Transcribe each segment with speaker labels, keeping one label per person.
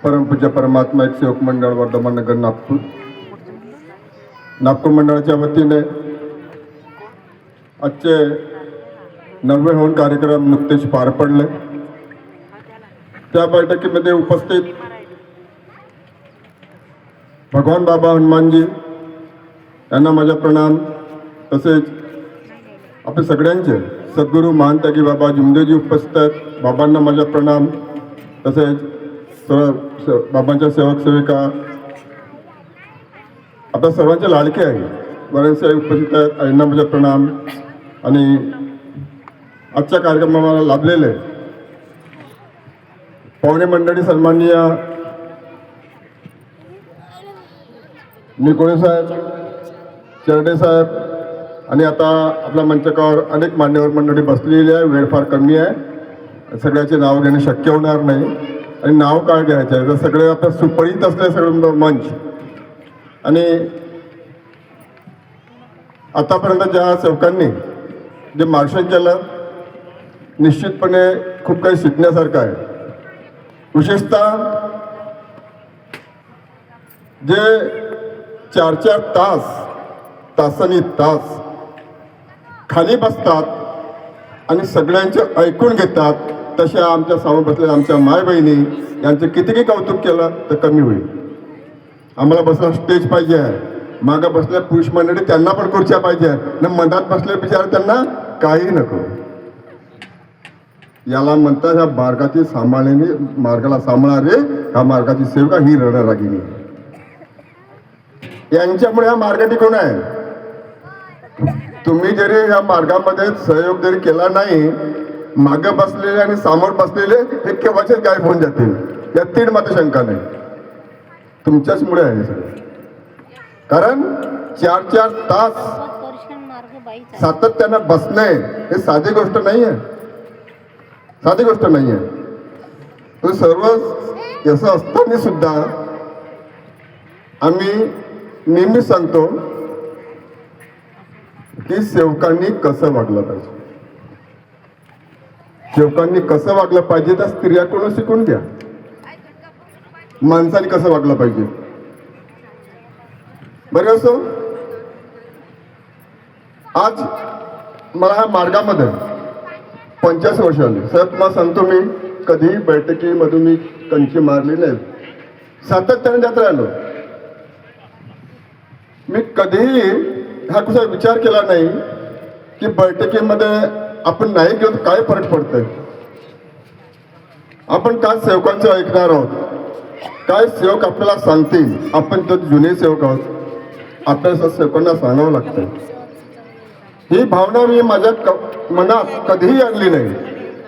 Speaker 1: परमपूज्य परमात्मा एक सेवक मंडळ वर्धमान नगर नागपूर मंडळाच्या वतीने आजचे 90 होऊन कार्यक्रम नुकतेच पार पडले। त्या बैठकीमध्ये उपस्थित भगवान बाबा हनुमानजी यांना माझा प्रणाम, तसेच आपले सगळ्यांचे सद्गुरू महान त्यागी बाबा जुमदेवजी उपस्थित आहेत, बाबांना माझा प्रणाम, तसेच बाबांच्या सेवक सेविका आपल्या सर्वांचे लाडके आहे बरेचसे उपस्थित आहेत, यांना माझा प्रणाम। आणि आजच्या कार्यक्रमाला लाभलेले पाहुणे मंडळी सन्माननीय निकोळे साहेब, चरडे साहेब आणि आता आपल्या मंचकावर अनेक मान्यवर मंडळी बसलेली आहे। वेळ फार कमी आहे, सगळ्याचे नाव घेणे शक्य होणार नाही आणि नाव काय घ्यायचं आहे, तर सगळे आपल्या सुपरिचित असले सगळे मंच। आणि आतापर्यंत ज्या सेवकांनी जे मार्गदर्शन केलं निश्चितपणे खूप काही शिकण्यासारखं आहे। विशेषतः जे 4-4 तासांनी तास खाली बसतात आणि सगळ्यांचे ऐकून घेतात, तशा आमच्या समोर बसलेल्या आमच्या माय बहिणी यांचं कितीही कौतुक केलं तर कमी होईल। आम्हाला बसला स्टेज पाहिजे आहे, मागं बसल्या पुरुष मंडळी त्यांना पण खुर्च्या पाहिजे आहे, न मधात बसले बिचारे त्यांना काही नको। याला म्हणतात ह्या मार्गाची सांभाळणे, मार्गाला सांभाळणारे ह्या मार्गाची सेविका ही रणरागिणी। यांच्यामुळे हा मार्ग टिकून आहे। तुम्ही जरी या मार्गामध्ये सहयोग जरी केला नाही, मागे बसलेले आणि समोर बसलेले हे केव्हाचेच गायब होऊन जातील, या तीन मात्र शंका नाही, तुमच्याचमुळे आहे सगळं। कारण 4-4 तास सातत्यानं बसणे हे साधी गोष्ट नाही आहे, साधी गोष्ट नाही आहे। तर सर्व असं असताना सुद्धा आम्ही नेहमी सांगतो की सेवकांनी कसं वागलं पाहिजे, सेवकांनी कसं वागलं पाहिजे तर स्त्रियाकडून शिकून घ्या, माणसाने कसं वागलं पाहिजे। बरं असो, आज मला ह्या मार्गामध्ये 85 वर्ष आली साहेब, तुम्हाला सांगतो मी कधीही बैठकीमधून मी कंची मारली नाही, सातत्याने जात राहिलो। मी कधीही हा कसा विचार केला नाही की बैठकीमध्ये आपण नाही गेलो तर काय फरक पडतंय, आपण काय सेवकांचं ऐकणार आहोत, काय सेवक आपल्याला सांगतील, आपण तर जुने सेवक आहोत, आपल्याला सेवकांना सांगावं लागतं। ही भावना मी माझ्या मनात कधीही आणली नाही,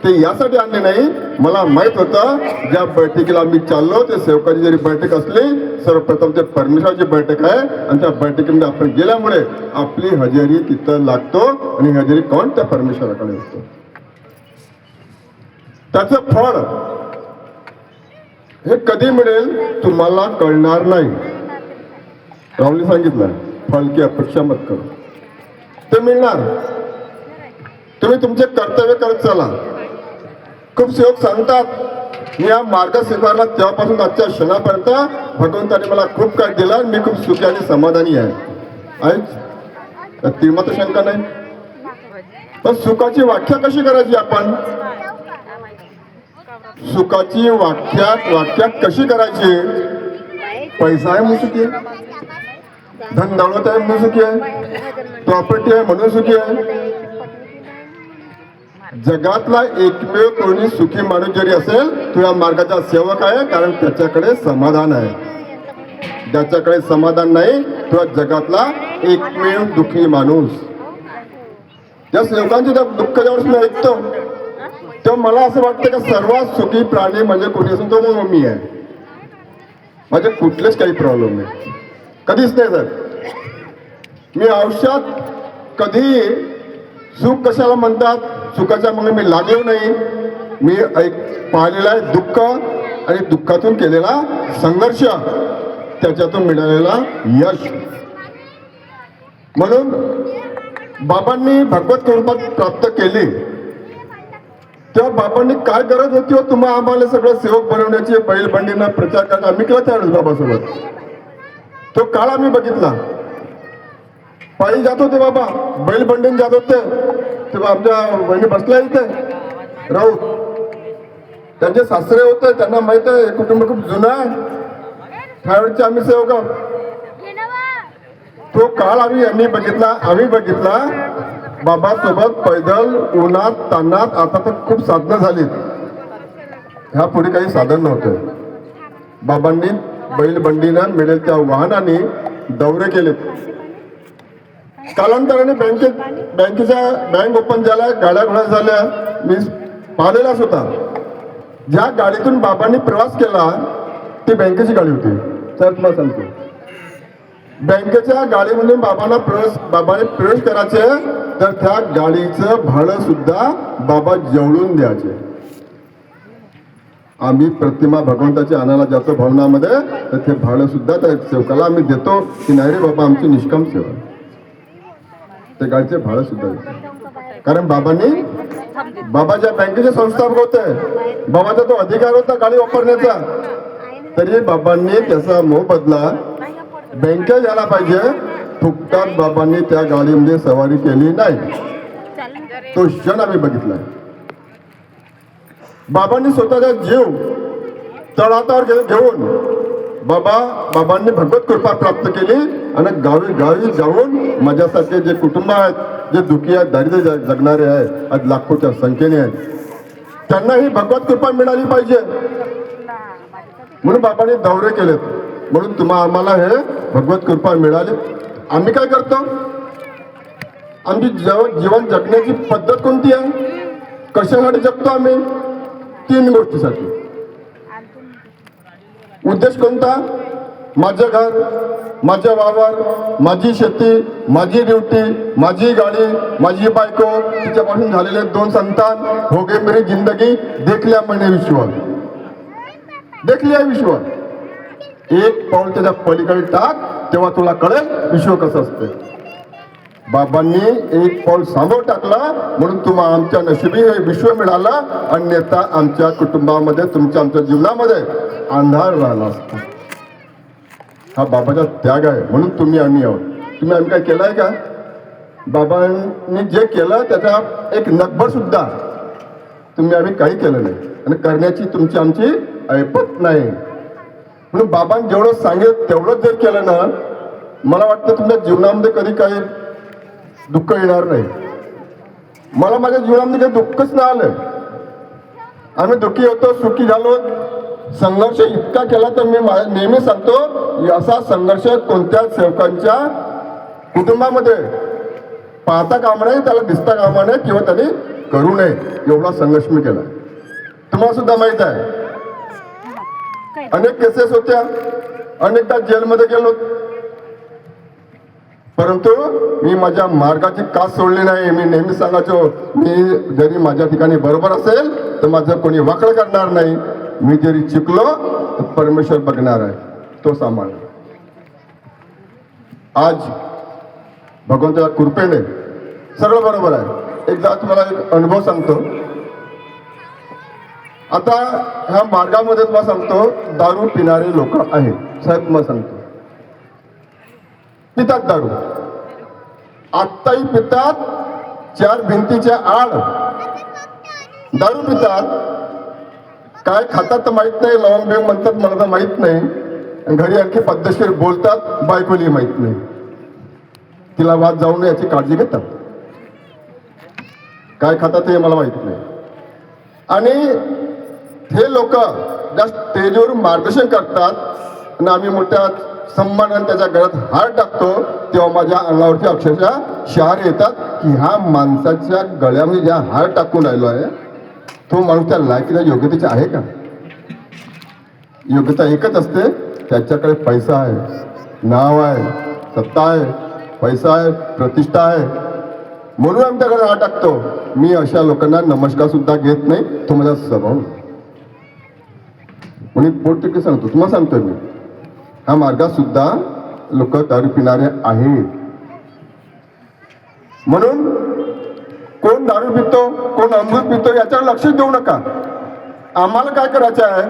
Speaker 1: ते यासाठी आणली नाही, मला माहित होतं ज्या बैठकीला मी चाललो ते सेवकाची जरी बैठक असली, सर्वप्रथम ते परमेश्वराची बैठक आहे आणि त्या बैठकीमध्ये आपण गेल्यामुळे आपली हजेरी तिथं लागतो आणि हजेरी कोण त्या परमेश्वराकडे असतो। त्याचं फळ हे कधी मिळेल तुम्हाला कळणार नाही। राहुलने सांगितलं फळ की अपेक्षा मत करू, ते मिळणार। तुम्ही तुमचे कर्तव्य करत चला। खूप सेवक सांगतात मी या मार्ग स्वीकारला तेव्हापासून आजच्या क्षणापर्यंत भगवंताने मला खूप काय दिलं, मी खूप सुखी आणि समाधानी आहे, ती मात्र शंका नाही। पण सुखाची व्याख्या कशी करायची, आपण सुखाची व्याख्या कशी करायची? पैसा आहे म्हणून सुखी आहे, धन दौलत आहे म्हणून सुखी आहे, प्रॉपर्टी आहे म्हणून सुखी आहे। जगातला एकमेव कोणी सुखी माणूस जरी असेल तो या मार्गाचा सेवक आहे, कारण त्याच्याकडे समाधान आहे। ज्याच्याकडे समाधान नाही तो जगातला एकमेव दुःखी माणूस। ज्या सेवकांचे दुःख जेव्हा मी ऐकतो तेव्हा मला असं वाटतं की सर्वात सुखी प्राणी म्हणजे कोणी असेल तो मग मी आहे, माझे कुठलेच काही प्रॉब्लेम नाही, कधीच नाही सर। मी आयुष्यात कधी सुख कशाला म्हणतात, सुखाच्या मग मी लागलो नाही, मी पाहिलेला आहे दुःख आणि दुःखातून केलेला संघर्ष, त्याच्यातून मिळालेला यश। म्हणून बाबांनी भगवत कृपा प्राप्त केली तेव्हा बाबांनी काय गरज होती हो तुम्हा आम्हाला सगळं सेवक बनवण्याची, बैलबंडींना प्रचार करण्याचा? आम्ही केला त्यावेळेस बाबासोबत. तो काळ आम्ही बघितला. पायी जात होते बाबा, बैलबंडीने जात होते. तेव्हा आमच्या बहिणी बसल्या इथे राऊत, त्यांचे सासरे होते, त्यांना माहित आहे कुटुंब खूप जुनं आहे. त्यावेळेचे आम्ही सेवक आहोत. तो काळ आम्ही बघितला. बाबा सोबत पैदल उन्हात तान्हात. आता तर खूप साधनं झालीत, ह्या पुढे काही साधन नव्हतं. बाबांनी बैलबंडीनं मिळेल त्या वाहनाने दौरे केलेत. कालांतराने बँक ओपन झाल्या, गाड्या घोड्या झाल्या. मी पाहिलेलाच होता. ज्या गाडीतून बाबांनी प्रवास केला ती बँकेची गाडी होती. तर तुम्हाला सांगतो, बँकेच्या गाडीमधून बाबाने प्रवेश करायचे तर त्या गाडीचं भाडं सुद्धा बाबा जेवढून द्यायचे. आम्ही प्रतिमा भगवंताची आणायला जातो भवनामध्ये, तर ते भाडं सुद्धा त्या सेवकाला आम्ही देतो की नाही रे बाबा आमची निष्काम सेवा. ते गाडीचे भाडं सुद्धा देतो. कारण बाबाच्या बँकेचे संस्थापक होते, बाबाचा तो अधिकार होता गाडी वापरण्याचा. तरी बाबांनी त्याचा मोबदला बँकेत झाला पाहिजे. फुकटात बाबांनी त्या गाडीमध्ये सवारी केली नाही. तो क्षण आम्ही बघितलाय. बाबांनी स्वतःचा जीव तळहातावर घेऊन बाबांनी भगवत कृपा प्राप्त केली आणि गावी गावी जाऊन माझ्यासारखे जे कुटुंब आहेत, जे दुखी आहेत, दारिद्र्य जगणारे आहेत, आज लाखोच्या संख्येने आहेत, त्यांना ही भगवत कृपा मिळाली पाहिजे म्हणून बाबांनी दौरे केलेत. म्हणून आम्हाला हे भगवत कृपा मिळाली. आम्ही काय करतो? आमची जीवन जगण्याची पद्धत कोणती आहे? कशासाठी जगतो आम्ही? 3 गोष्टीसाठी. उद्देश कोणता? माझं घर, माझं वावर, माझी शेती, माझी ड्युटी, माझी गाडी, माझी बायको, तिच्यापासून झालेले 2 संतान, हो गे मेरी जिंदगी, देख लिया मैंने विश्व. देख लिया विश्व. एक पाऊल त्याच्या पलीकडे टाक, तेव्हा तुला कळेल विश्व कसं असते. बाबांनी एक पाऊल समोर टाकला म्हणून आमच्या नशिबी हे विश्व मिळालं. अन्यथा आमच्या कुटुंबामध्ये, आमच्या जीवनामध्ये अंधार राहिला असतो. हा बाबाचा त्याग आहे म्हणून आम्ही आहोत. आम्ही काय केलंय का? बाबांनी जे केलं त्याचा एक नकभर सुद्धा आम्ही काही केलं नाही आणि करण्याची आमची ऐपत नाही. म्हणून बाबांनी जेवढं सांगितलं तेवढंच जर केलं ना, मला वाटतं तुमच्या जीवनामध्ये कधी काही दुःख येणार नाही. मला माझ्या जीवनामध्ये काही दुःखच नाही आलं. आम्ही दुःखी होतो, सुखी झालो. संघर्ष इतका केला तर मी नेहमी सांगतो, असा संघर्ष कोणत्या सेवकांच्या कुटुंबामध्ये पाहता कामा नये, त्याला दिसता कामा नये किंवा त्यांनी करू नये. एवढा संघर्ष मी केला. तुम्हाला सुद्धा माहित आहे, अनेक केसेस होत्या, अनेकदा जेलमध्ये गेलो, परंतु मी माझ्या मार्गाची कास सोडली नाही. मी नेहमी सांगायचो, मी जरी माझ्या ठिकाणी बरोबर असेल तर माझं कोणी वाकड करणार नाही. मी जरी चुकलो तर परमेश्वर बघणार आहे, तो सांभाळ. आज भगवंताच्या कृपेने सगळं बरोबर आहे. एकदा तुम्हाला एक अनुभव सांगतो. आता ह्या मार्गामध्ये तुम्हाला सांगतो, दारू पिणारे लोक आहेत. साहेब तुम्हाला सांगतो, पितात दारू, आत्ताही पितात. 4 भिंतीच्या आड दारू पितात. काय खातात तर माहित नाही, लवंग बिवंग म्हणतात मला तर माहित नाही. घरी आणखी पद्धतशीर बोलतात, बायकोली माहित नाही. तिला वाद जाऊ नये याची काळजी घेतात. काय खातात हे मला माहित नाही. आणि हे लोक ज्या स्टेजवर मार्गदर्शन करतात आणि आम्ही मोठ्या सन्मानाने त्याच्या गळ्यात हार टाकतो, तेव्हा माझ्या अंगावरती अक्षरशः शहारे येतात की ह्या माणसाच्या गळ्यामध्ये ज्या हार टाकून राहिलो आहे, तो माणूस त्या लायकीच्या योग्यतेचा आहे का? योग्यता एकच असते, त्याच्याकडे पैसा आहे, नाव आहे, सत्ता आहे, पैसा आहे, प्रतिष्ठा आहे, म्हणून आम्ही त्याकडे हार टाकतो. मी अशा लोकांना नमस्कार सुद्धा घेत नाही. तो माझा स्वभाव. म्हणून पोटतिके सांगतो, तुम्हाला सांगतोय मी, ह्या मार्गात सुद्धा लोक दारू पिणारे आहेत. म्हणून कोण दारू पितो, कोण अमृत पितो याच्यावर लक्ष देऊ नका. आम्हाला काय करायचं आहे,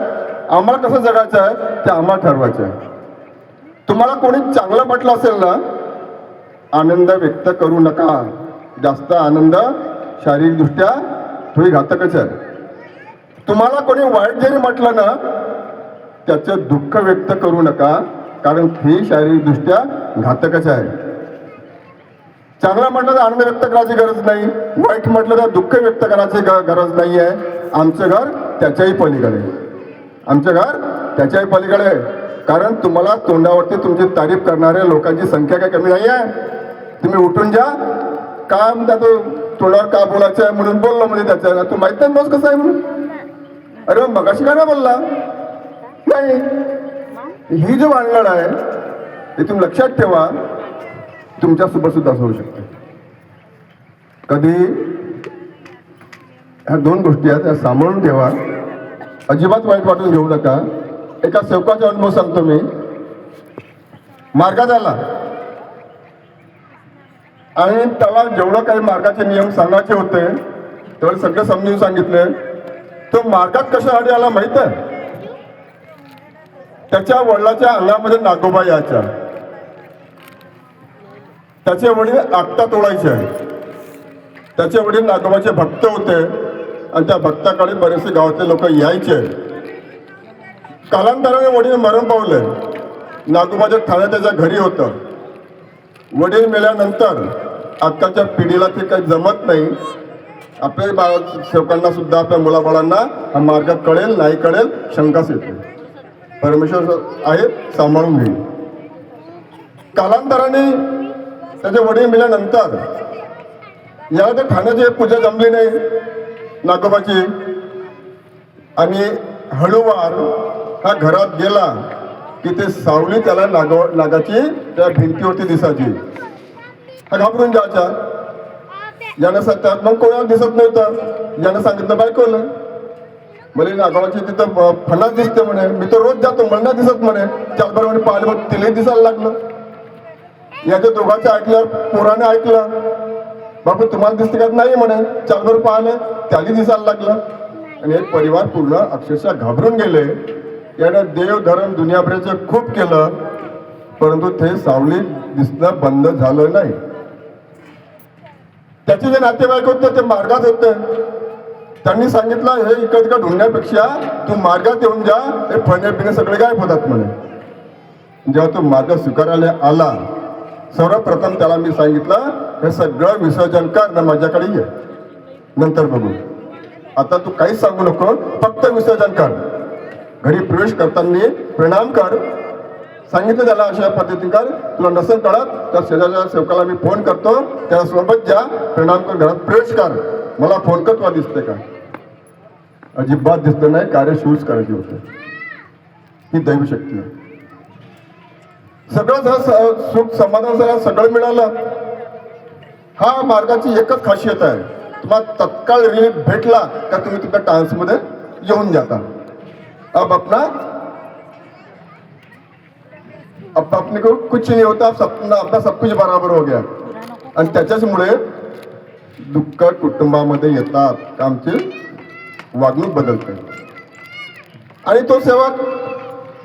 Speaker 1: आम्हाला कसं जगायचं आहे ते आम्हाला ठरवायचं आहे. तुम्हाला कोणी चांगलं म्हटलं असेल ना, आनंद व्यक्त करू नका. जास्त आनंद शारीरिकदृष्ट्या थोडी घातकच आहे. तुम्हाला कोणी वाईट जरी म्हटलं ना, त्याचं दुःख व्यक्त करू नका, कारण हे शारीरिकदृष्ट्या घातकच आहे. चांगला म्हटलं तर आनंद व्यक्त करायची गरज नाही, वाईट म्हटलं तर दुःख व्यक्त करायची गरज नाही आहे. आमचं घर त्याच्याही पलीकडे, आमचं घर त्याच्याही पलीकडे आहे. कारण तुम्हाला तोंडावरती तुमची तारीफ करणाऱ्या लोकांची संख्या काही कमी नाही आहे. तुम्ही उठून जा, काय म्हणता तो तोंडावर का बोलायचं आहे म्हणून बोललो म्हणजे त्याच्या, तू माहित नाही कसं आहे म्हणून. अरे मगाशी काय ना बोलला नाही. ही जो भानगड आहे ते तुम्ही लक्षात ठेवा, तुमच्यासोबत सुद्धा असं होऊ शकते. कधी ह्या दोन गोष्टी आहेत त्या सांभाळून ठेवा, अजिबात वाईट वाटून घेऊ नका. एका सेवकाचा अनुभव सांगतो मी. मार्गात आला आणि त्याला जेवढं काही मार्गाचे नियम सांगायचे होते तेवढे सगळे समजून सांगितले. तो मार्गात कशासाठी आला माहित आहे? त्याच्या वडिलाच्या अंगामध्ये नागोबा यायच्या, त्याचे वडील आगता तोडायचे. त्याचे वडील नागोबाचे भक्त होते आणि त्या भक्ताकडे बरेचसे गावातले लोक यायचे. कालांतराने वडील मरण पावले. नागोबाच्या ठाण्यात त्याच्या घरी होतं. वडील मेल्यानंतर आजकालच्या पिढीला ते काही जमत नाही. आपल्या सेवकांना सुद्धा आपल्या मुलाबाळांना हा मार्ग कळेल नाही कळेल शंकाच येते. परमेश्वर आहे, सांभाळून घेईल. कालांतराने त्याचे वडील मेल्यानंतर याला ते ठाण्याची पूजा जमली नाही नागोबाची, आणि हळूवार हा घरात गेला की ते सावली त्याला नागाची त्या भिंतीवरती दिसायची. हा घाबरून जायचा. यानं सांगतात मग कोणाला दिसत नव्हतं. यानं सांगितलं बायकोला, मला नागोबाची तिथं फणस दिसते म्हणे, मी तर रोज जातो मला नाही दिसत म्हणे. चालभर म्हणे पाहिलं मग तिलाही दिसायला लागलं. याच्या दोघांचं ऐकल्यावर पोराने ऐकलं, बापू तुम्हाला दिसते का? नाही म्हणे. चालभर पाहिलं त्याला दिसायला लागलं. आणि एक परिवार पूर्ण अक्षरशः घाबरून गेले. यानं देव धर्म दुनियाभराचं खूप केलं, परंतु ते सावली दिसणं बंद झालं नाही. त्याचे जे नातेवाईक होते ते मार्गात होते. त्यांनी सांगितलं हे इकडे तिकडे ढूंढण्यापेक्षा तू मार्गात येऊन जा, हे फणे पिणे सगळे गायब होतात म्हणे. जेव्हा तो मार्ग स्वीकारायला आला, सर्वप्रथम त्याला मी सांगितलं हे सगळं विसर्जन कर ना माझ्याकडे ये, नंतर बघू. आता तू काहीच सांगू नको, फक्त विसर्जन कर. घरी प्रवेश करताना प्रणाम कर. सांगितलं त्याला अशा पद्धतीने कर. तुला नसेल कळत तर शेजारच्या सेवकाला मी फोन करतो, त्याला सोबत जा, प्रणाम कर, घरात प्रवेश कर, मला फोन कर तुला दिसते का? अजिबात दिसलं नाही. कार्य शूज करायचे होते. ही दैवशक्ती आहे. सगळं सुख समाधान सगळं मिळालं. हा मार्गाची एकच खासियत आहे, तुम्हाला तत्काळ रिलीफ भेटला का तुम्ही तुमच्या टान्समध्ये येऊन जाता. अब अपने को कुछ नहीं होता, अपना सब कुछ बराबर हो गया. आणि त्याच्याचमुळे दुःख कुटुंबामध्ये येतात, आमची वागणूक बदलते. आणि तो सेवक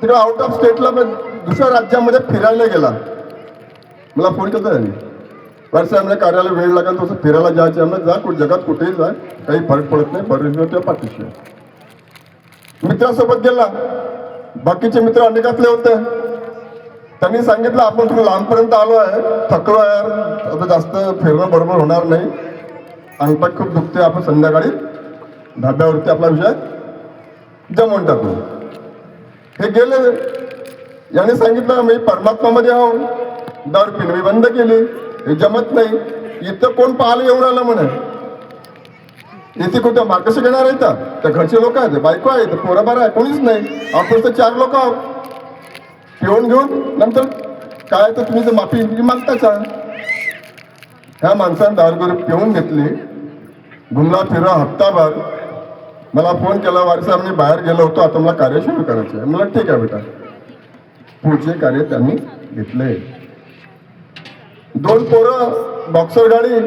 Speaker 1: तिकडे आउट ऑफ स्टेटला दुसऱ्या राज्यामध्ये फिरायला गेला. मला फोन केला त्यांनी, वर्षामध्ये कार्यालय वेळ लागेल तसं फिरायला जायचं आम्हाला, जा जगात कुठेही जा, काही फरक पडत नाही, बरेच त्या पाठीशी. मित्रासोबत गेला. बाकीचे मित्र अनेकातले होते. त्यांनी सांगितलं आपण थोडं लांबपर्यंत आलो आहे, थकलो आहे यार, आता जास्त फिरणं बरोबर होणार नाही, अंगपाट खूप दुखते, आपण संध्याकाळी धाब्यावरती आपला विषय जमवून टाकू. हे गेले. याने सांगितलं मी परमात्मामध्ये आहो, दारू पिणं मी बंद केली, हे जमत नाही. इथं कोण पाहायला येऊन आलं म्हणे. इथे कुठं मार्गदर्शक घेणार आहेत का? त्या घरचे लोक आहेत, बायको आहेत, पोरं बारा आहे, कोणीच नाही. आपण तर 4 लोक आहोत. पिऊन घेऊन नंतर काय तर तुम्ही तर माफी मागताच. ह्या माणसाने दारू पिऊन घेतली, घुमला फिरला हप्ताभर. मला फोन केला, वारसा मी बाहेर गेलो होतो, आता मला कार्य सुरू करायचं आहे. मला ठीक आहे बेटा. पुढचे कार्य त्यांनी घेतले. 2 पोरं बॉक्सर गाडी,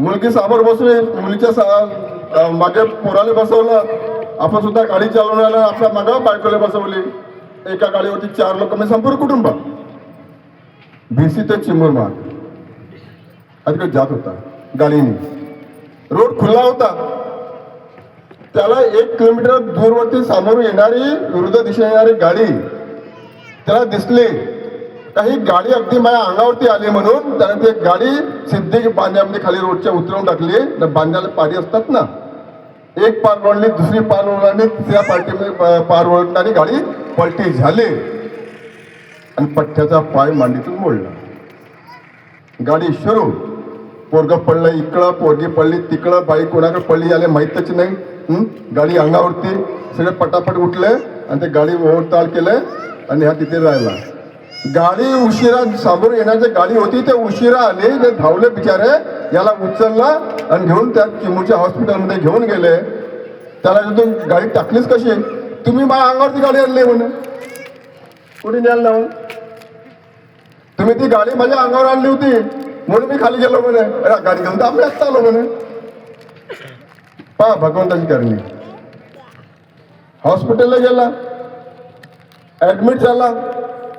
Speaker 1: मुलगी समोर बसली, मुलीच्या मागे पोराला बसवलं. आपण सुद्धा गाडी चालवण्याला आपल्या मागं बायकोला बसवली. एका गाडीवरती 4 लोक, म्हणजे संपूर्ण कुटुंब. भिसी ते चिमुरमार्ग तिकडे जात होता गाडीने. रोड खुला होता. त्याला 1 किलोमीटर दूरवरती समोर येणारी, विरुद्ध दिशेने येणारी गाडी त्याला दिसली. काही गाडी अगदी माझ्या अंगावरती आली म्हणून त्याने ते गाडी सिद्धी बांध्यामध्ये खाली रोडच्या उतरवून टाकली. बांध्याला पारी असतात ना, एक पार वळली, दुसरी पार वळली, तिसऱ्या पार्टीमध्ये पार वळणारी गाडी पलटी झाली आणि पठ्ठ्याचा पाय मांडीतून मोडला. गाडी सुरू. पोरग पडलं इकडं, पोरगी पडली तिकडं, बाई कोणाकडे पडली आले माहीतच नाही. गाडी अंगावरती, सगळे पटापट उठले आणि ते गाडी ओव्हरटाल केले आणि हा तिथे राहिला. गाडी उशिरा, समोर येण्याची गाडी होती ते उशिरा आली. ते धावले बिचारे, याला उचलला आणि घेऊन त्या चिमूरच्या हॉस्पिटलमध्ये घेऊन गेले. त्याला तू गाडी टाकलीच कशी? तुम्ही माझ्या अंगावरती गाडी आणली म्हणे. कुठे न्यायला लावून? तुम्ही ती गाडी माझ्या अंगावर आणली होती म्हणून मी खाली गेलो म्हणे. गाडी घेऊन तर आम्ही आत्ता आलो म्हणे. पहा भगवंताची करणी. हॉस्पिटलला गेला, ऍडमिट झाला.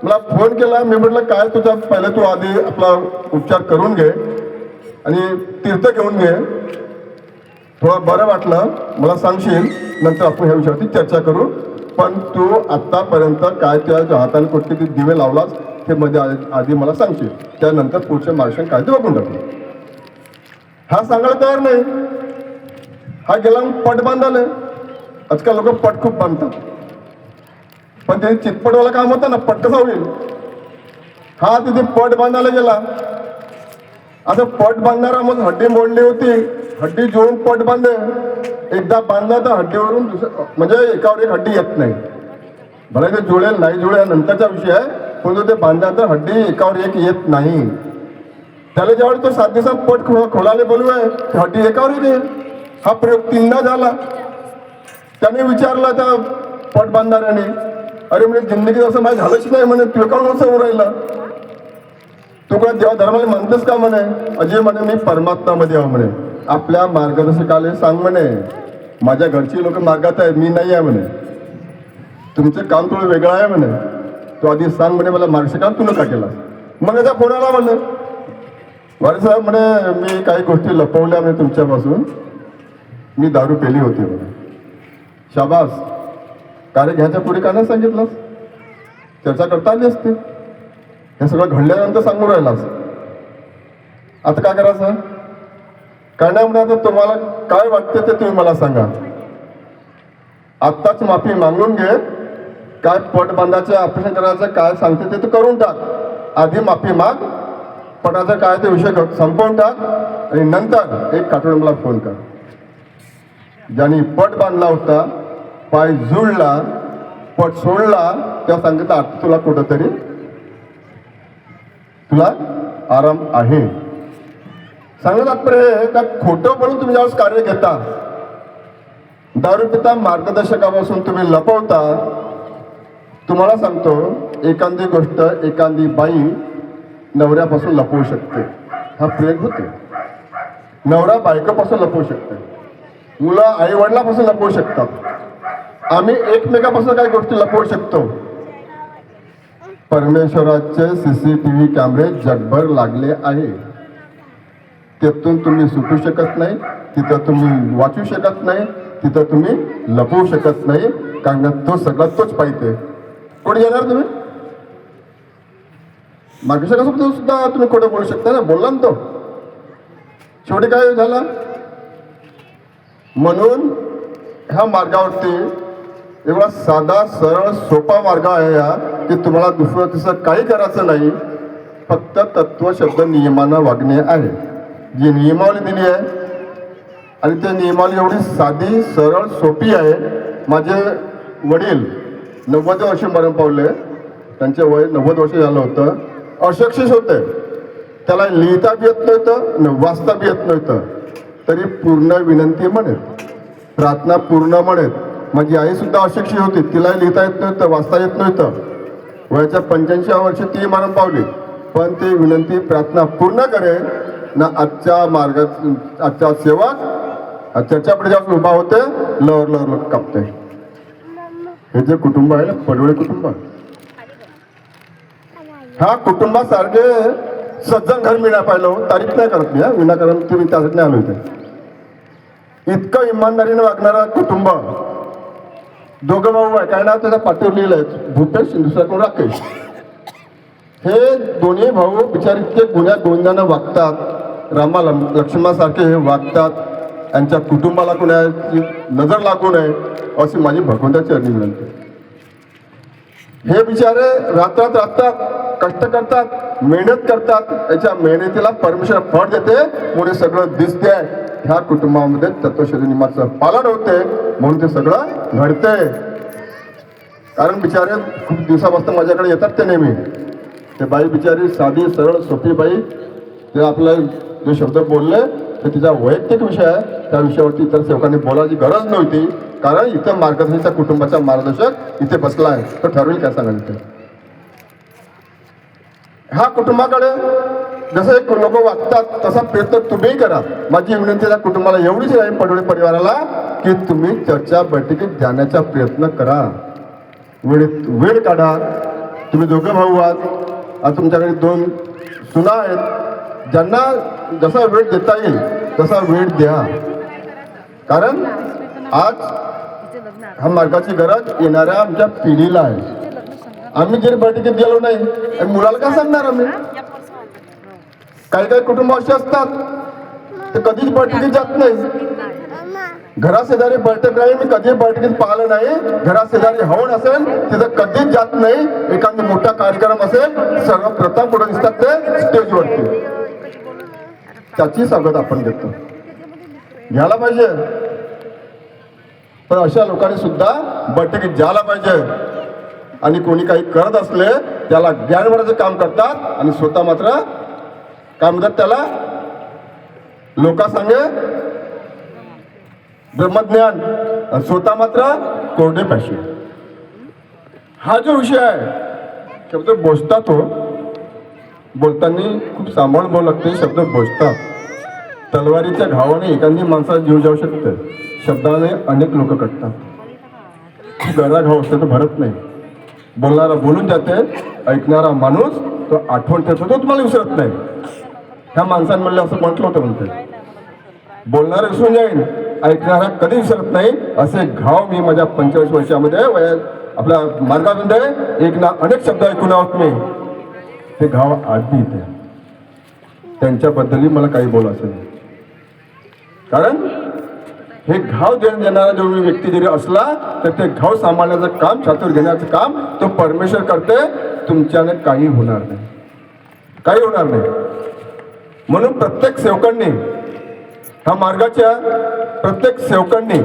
Speaker 1: मला फोन केला. मी म्हटलं काय तुझा, पहिले तू आधी आपला उपचार करून घे आणि तीर्थ घेऊन घे, थोडं बरं वाटलं मला सांगशील, नंतर आपण ह्या विषयावरती चर्चा करू. पण तू आत्तापर्यंत काय तुझ्या हाताने कुठे ते दिवे लावलास हे मध्ये आधी मला सांगशील, त्यानंतर पुढचे मार्गदर्शन काय ते बघून टाकू. हा सांगायला तयार नाही. हा गेला पट बांधाले. आजकाल लोक पट खूप बांधतात, पण ते चितपटवाला काम होतं ना, पट कसा होईल. हा तिथे पट बांधायला गेला. असं पट बांधणारा मग हड्डी मोडली होती, हड्डी जोडून पट बांधे. एकदा बांधला तर हड्डीवरून दुसरं, म्हणजे एकावर एक हड्डी येत नाही. भले ते जुळेल नाही जुळेल नंतरचा विषय आहे, पण ते बांधला तर हड्डी एकावर एक येत नाही. त्याला जेव्हा तो 7 दिवसात पट खोलाले बोलूय, हड्डी एकावर येते. हा प्रयोग 3दा झाला. त्याने विचारला त्या पट बांधणाऱ्याने, अरे म्हणजे जिंदगीत असं माझं झालंच नाही म्हणे, तू का असं राहिला, तू काय देवा धर्माला म्हणतेस का म्हणे. अजय म्हणे मी परमात्मामध्ये आहो म्हणे. आपल्या मार्गदर्शकाला सांग म्हणे, माझ्या घरची लोक मार्गात आहे, मी नाही आहे म्हणे. तुमचं काम थोडं वेगळं आहे म्हणे. तू आधी सांग म्हणे मला मार्गदर्शकाला तू नका केला. मग याचा फोन आला म्हणलं, वारे साहेब म्हणे मी काही गोष्टी लपवल्या म्हणे तुमच्यापासून, मी दारू पेली होती म्हणे. शाबास, कार्य घ्यायच्या पुढे का नाही सांगितलंस, चर्चा करता आली असते. हे सगळं घडल्यानंतर सांगून राहिलास. आता काय करायचं? काय नाही म्हणा, तर तुम्हाला काय वाटते ते तुम्ही मला सांगा. आत्ताच माफी मागून घे. काय पट बांधायचं, ऑपरेशन करायचं, काय सांगते ते तू करून टाक. आधी माफी माग, पटाचा काय ते विषय संपवून टाक आणि नंतर एक आठवडा मला फोन कर. ज्याने पट बांधला होता, पाय जुळला, पट सोडला, तेव्हा सांगितलं आता तुला कुठंतरी तुला आराम आहे. सांगत तात्पर्य का खोटं बोलून तुम्ही ज्यावेळेस कार्य घेता, दारू पिता मार्गदर्शकापासून तुम्ही लपवता. तुम्हाला सांगतो, एखादी गोष्ट एखादी बाई नवऱ्यापासून लपवू शकते. हा प्रयोग होते. नवरा बायकोपासून लपवू शकते, मुलं आई वडिलापासून लपवू शकतात. आम्ही एकमेकापासून काही गोष्टी लपवू शकतो. परमेश्वराचे CCTV कॅमेरे जगभर लागले आहे. त्यातून तुम्ही सुटू शकत नाही, तिथं तुम्ही वाचू शकत नाही, तिथं तुम्ही लपवू शकत नाही. कारण तो सगळा तोच पाहिजे. कोणी येणार तुम्ही मार्गदर्शकासोबत सुद्धा तुम्ही खोटं बोलू शकता ना. बोलला ना तो. शेवटी काय झालं? म्हणून ह्या मार्गावरती एवढा साधा सरळ सोपा मार्ग आहे हा, की तुम्हाला दुसरं तिसरं काही करायचं नाही. फक्त तत्व शब्द नियमानं वागणे आहे. जी नियमावली दिली आहे आणि त्या नियमावली एवढी साधी सरळ सोपी आहे. माझे वडील 90 वर्षे मरण पावले. त्यांचे वय 90 वर्ष झालं होतं. अशिक्षित होते. त्याला लिहिता बी येत नव्हतं, वाचता बी येत नव्हतं. तरी पूर्ण विनंती म्हणत, प्रार्थना पूर्ण म्हणत. माझी आई सुद्धा अशिक्षित होती, तिला लिहिता येत नव्हतं, वाचता येत नव्हतं. वयाच्या 85व्या वर्षी ती मरण पावली. पण ती विनंती प्रार्थना पूर्ण करे ना आजच्या सेवक चर्चापुढे जेव्हा उभा होते लवर लवर कापते. हे जे कुटुंब आहे ना पडवळे कुटुंब, ह्या कुटुंबासारखे सज्जन घर मी नाही पाहिलं. तारीफ नाही करत मी, विनाकारण तुम्ही त्यासाठी नाही आलो इथे. इतकं इमानदारीने वागणारा कुटुंब. दोघं भाऊ आहे, काय नाव त्याच्या पाठीवर लिहिलंय, भूपेश दुसरा कोण राकेश. हे दोन्ही भाऊ बिचारे इतके गुन्ह्या गोविंदानं वागतात, रामा लक्ष्मणासारखे हे वागतात. यांच्या कुटुंबाला कोणाची नजर लागू नये अशी माझी भगवंताची चरणी विनंती. हे बिचारे रात्रात कष्ट करतात, मेहनत करतात. याच्या मेहनतीला परमेश्वर फळ देते म्हणून सगळं दिसते. ह्या कुटुंबामध्ये तत्वशोधी नियमाचं पालन होते म्हणून ते सगळं घडते. कारण बिचारे खूप दिवसापासून माझ्याकडे येतात ते नेहमी. ते बाई बिचारी साधी सरळ सोपी बाई. ते आपला जे शब्द बोलले ते तिचा वैयक्तिक विषय आहे. त्या विषयावरती इतर सेवकांनी बोलायची गरज नव्हती. कारण इथं मार्गदर्शनाच्या कुटुंबाचा मार्गदर्शक इथे बसला आहे, तो ठरवेल काय सांगायचं. ह्या कुटुंबाकडे जसं एक लोक वागतात तसा प्रयत्न तुम्ही करा. माझी विनंती त्या कुटुंबाला एवढीच आहे, पडवळे परिवाराला, की तुम्ही चर्चा बैठकीत जाण्याचा प्रयत्न करा. वेळ काढा. तुम्ही दोघं भाऊ आहात, आज तुमच्याकडे 2 सुना आहेत. ज्यांना जसा वेळ देता येईल तसा वेळ द्या. कारण आज हा मार्गाची गरज येणाऱ्या आमच्या पिढीला आहे. आम्ही जरी बैठकीत गेलो नाही आणि मुलाला काय सांगणार आम्ही. काही काही कुटुंब असे असतात ते कधीच बैठकीत जात नाही. घराशेजारी बैठक नाही, मी कधी बैठकीत पाहिलं नाही. घराशेजारी हवन असेल तिथं कधीच जात नाही. एखादा मोठा कार्यक्रम असेल सर्वप्रथम कुठं दिसतात ते स्टेजवरती. त्याची स्वागत आपण घेतो, घ्यायला पाहिजे. पण अशा लोकांनी सुद्धा बैठकीत जायला पाहिजे. आणि कोणी काही करत असले त्याला ज्ञानवराचं काम करतात आणि स्वतः मात्र काय म्हणतात त्याला लोकांसंगे ब्रह्मज्ञान, स्वतः मात्र कोरडे पाशी. हा जो विषय आहे शब्द बोचतात. तो बोलताना खूप सांभाळून बोलावं लागते. शब्द बोचतात. तलवारीच्या घावाने एखादी माणसाला जीव जाऊ शकते. शब्दाने अनेक लोक कटतात. गरा घाव असते तो भरत नाही. बोलणारा बोलून जाते, ऐकणारा माणूस तो आठवण ठेवतो, तो तुम्हाला विसरत नाही. ह्या माणसाने म्हणलं असं म्हटलं होतं म्हणते, बोलणारा विसरून जाईल, ऐकणारा कधी विसरत नाही. असे घाव मी माझ्या 45 वर्षामध्ये आपल्या मार्गामध्ये एक ना अनेक शब्द ऐकून आहोत मी. ते घाव आधी इथे त्यांच्याबद्दलही मला काही बोलायचं नाही. कारण हे घाव देणारा जो व्यक्ती जरी असला तर ते घाव सांभाळण्याचं काम, चातुर घेण्याचं काम तो परमेश्वर करते. तुमच्याने काही होणार नाही, काही होणार नाही. म्हणून प्रत्येक सेवकांनी, ह्या मार्गाच्या प्रत्येक सेवकांनी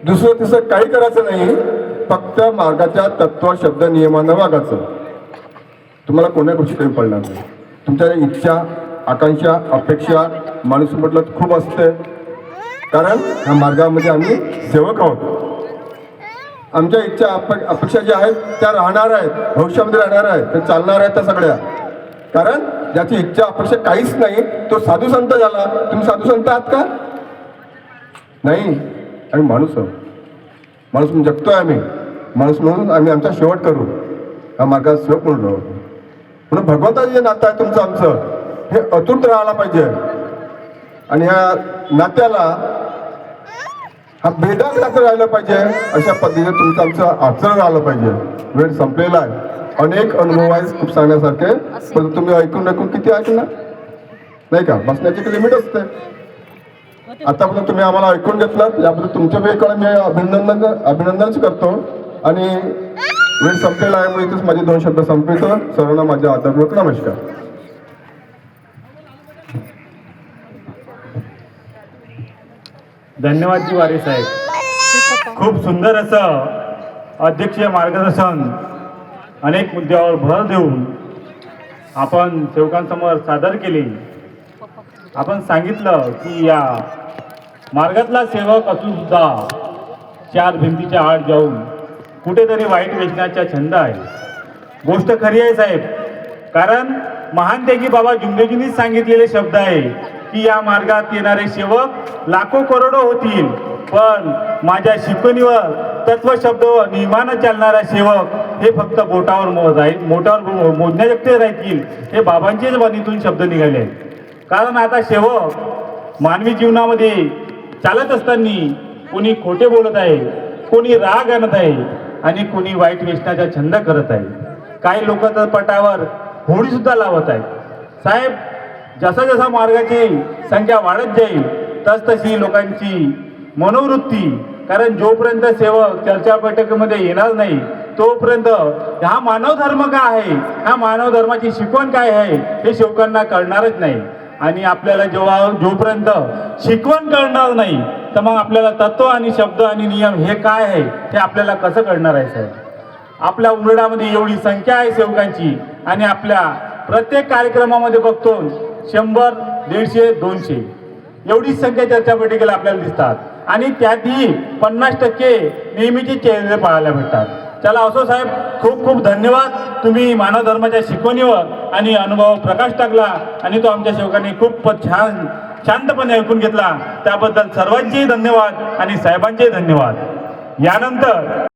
Speaker 1: दुसरं तिसरं काही करायचं नाही. फक्त मार्गाच्या तत्व शब्द नियमानं वागायचं. तुम्हाला कोणत्या गोष्टी कमी पडणार नाही. तुमच्या इच्छा, आकांक्षा, अपेक्षा माणूस म्हटलं खूप असते. कारण ह्या मार्गामध्ये आम्ही सेवक आहोत. आमच्या इच्छा अपेक्षा ज्या आहेत त्या राहणार आहेत, भविष्यामध्ये राहणार आहेत, त्या चालणार आहेत त्या सगळ्या. कारण ज्याची इच्छा अपेक्षा काहीच नाही तो साधू संत झाला. तुम्ही साधू संत आहात का? नाही. आम्ही माणूस आहोत. माणूस म्हणून जगतोय आम्ही. माणूस म्हणून आम्ही आमचा शेवट करू. ह्या मार्गात सेवक म्हणून राहू. म्हणून भगवंताचं जे नातं आहे तुमचं आमचं हे अतूट राहायला पाहिजे. आणि ह्या नात्याला हा भेदात नातं राहिलं पाहिजे. अशा पद्धतीने तुमचं आमचं आचरण राहिलं पाहिजे. वेळ संपलेला आहे. अनेक अनुभव आहेत खूप सांगण्यासारखे, पण तुम्ही ऐकून किती ऐकणार नाही का. बसण्याची एक लिमिट असते. आतापर्यंत तुम्ही आम्हाला ऐकून घेतलात याबद्दल तुमच्या वेळेकडे मी अभिनंदनच करतो. आणि वेळ संपलेला आहे म्हणून इथेच माझे 2 शब्द संपवितो. सर्वांना माझ्या आदरपूर्वक नमस्कार.
Speaker 2: धन्यवाद जी वारे साहेब. खूप सुंदर असं अध्यक्षीय मार्गदर्शन अनेक मुद्द्यावर भर देऊन आपण सेवकांसमोर सादर केले. आपण सांगितलं की या मार्गातला सेवक असून सुद्धा 4 भिंतीच्या आड जाऊन कुठेतरी वाईट वेचण्याचा छंद आहे. गोष्ट खरी आहे साहेब. कारण महान त्यागी बाबा जुमलेजींनीच सांगितलेले शब्द आहे की या मार्गात येणारे सेवक लाखो करोडो होतील, पण माझ्या शिकवणीवर तत्वशब्द नियमानं चालणारा सेवक हे फक्त बोटावर मोजण्याजोगते राहतील. हे बाबांच्याच वाणीतून शब्द निघाले आहेत. कारण आता सेवक मानवी जीवनामध्ये चालत असताना कोणी खोटे बोलत आहे, कोणी राग आणत आहे आणि कोणी वाईट व्यसनाचा छंद करत आहे. काही लोक तर पटावर होडी सुद्धा लावत आहेत. साहेब, जसा जसा मार्गाची संख्या वाढत जाईल तसतशी लोकांची मनोवृत्ती, कारण जोपर्यंत सेवक चर्चा बैठकीमध्ये येणार नाही तोपर्यंत हा मानव धर्म काय आहे, हा मानव धर्माची शिकवण काय आहे हे सेवकांना कळणारच नाही. आणि आपल्याला जोपर्यंत शिकवण कळणार नाही तर मग आपल्याला तत्व आणि शब्द आणि नियम हे काय आहे हे आपल्याला कसं कळणार आहे साहेब. आपल्या उंबरड्यामध्ये एवढी संख्या आहे सेवकांची आणि आपल्या प्रत्येक कार्यक्रमामध्ये बघतो 100, 150, 200 एवढीच संख्या चर्चा बैठकीला आपल्याला दिसतात आणि त्यातही 50% नेहमीचे चेहरे पाहायला भेटतात. चला असो साहेब, खूप खूप धन्यवाद. तुम्ही मानव धर्माच्या शिकवणीवर आणि अनुभव प्रकाश टाकला आणि तो आमच्या सेवकांनी खूप छान शांतपणे ऐकून घेतला. त्याबद्दल सर्वांचेही धन्यवाद आणि साहेबांचेही धन्यवाद. यानंतर